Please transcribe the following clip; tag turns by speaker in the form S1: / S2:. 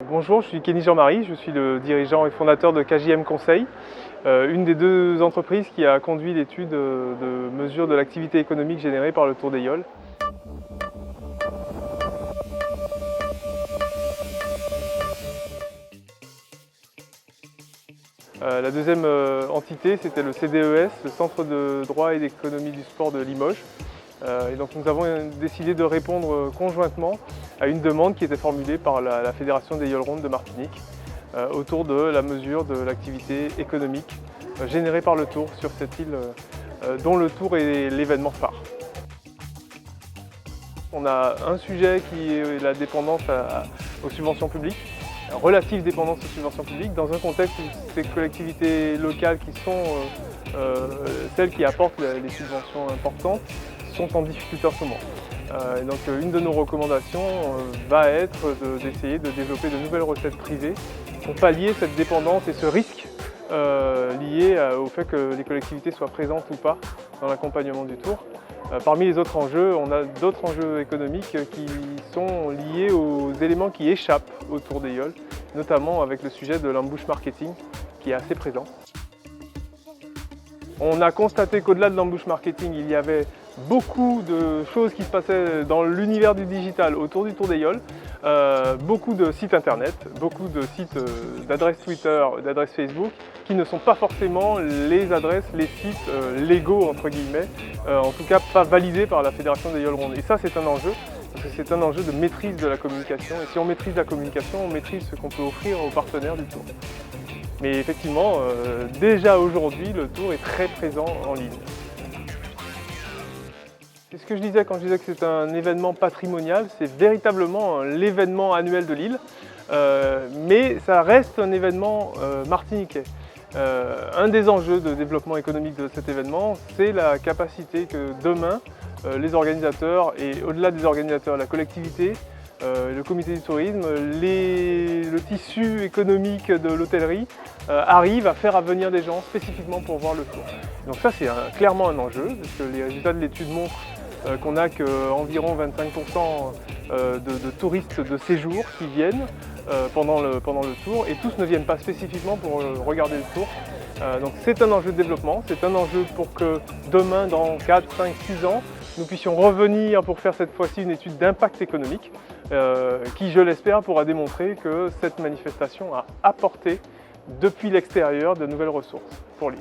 S1: Bonjour, je suis Kenny Jean-Marie, je suis le dirigeant et fondateur de KJM Conseil, une des deux entreprises qui a conduit l'étude de mesure de l'activité économique générée par le Tour des Yoles. La deuxième entité, c'était le CDES, le Centre de droit et d'économie du sport de Limoges. Et donc nous avons décidé de répondre conjointement à une demande qui était formulée par la Fédération des Yoles Rondes de Martinique autour de la mesure de l'activité économique générée par le Tour sur cette île dont le Tour est l'événement phare. On a un sujet qui est la dépendance aux subventions publiques, relative dépendance aux subventions publiques, dans un contexte où ces collectivités locales qui sont celles qui apportent les subventions importantes sont en difficulté en ce moment. Donc une de nos recommandations va être d'essayer de développer de nouvelles recettes privées pour pallier cette dépendance et ce risque lié au fait que les collectivités soient présentes ou pas dans l'accompagnement du Tour. Parmi les autres enjeux, on a d'autres enjeux économiques qui sont liés aux éléments qui échappent au Tour des Yoles, notamment avec le sujet de l'ambush marketing qui est assez présent. On a constaté qu'au-delà de l'ambush marketing, il y avait beaucoup de choses qui se passaient dans l'univers du digital autour du Tour des Yoles, beaucoup de sites internet, beaucoup de sites d'adresses Twitter, d'adresses Facebook, qui ne sont pas forcément les adresses, les sites légaux entre guillemets, en tout cas pas validés par la Fédération des Yoles Rondes. Et ça c'est un enjeu, parce que c'est un enjeu de maîtrise de la communication. Et si on maîtrise la communication, on maîtrise ce qu'on peut offrir aux partenaires du Tour. Mais effectivement, déjà aujourd'hui, le Tour est très présent en ligne. C'est ce que je disais quand je disais que c'est un événement patrimonial, c'est véritablement l'événement annuel de l'île, mais ça reste un événement martiniquais. Un des enjeux de développement économique de cet événement, c'est la capacité que demain, les organisateurs et au-delà des organisateurs, la collectivité, le comité du tourisme, le tissu économique de l'hôtellerie arrive à faire venir des gens spécifiquement pour voir le Tour. Donc ça c'est clairement un enjeu, parce que les résultats de l'étude montrent qu'on n'a qu'environ 25% de touristes de séjour qui viennent pendant le Tour, et tous ne viennent pas spécifiquement pour regarder le Tour. Donc c'est un enjeu de développement, c'est un enjeu pour que demain, dans 4, 5, 6 ans, nous puissions revenir pour faire cette fois-ci une étude d'impact économique qui, je l'espère, pourra démontrer que cette manifestation a apporté depuis l'extérieur de nouvelles ressources pour l'île.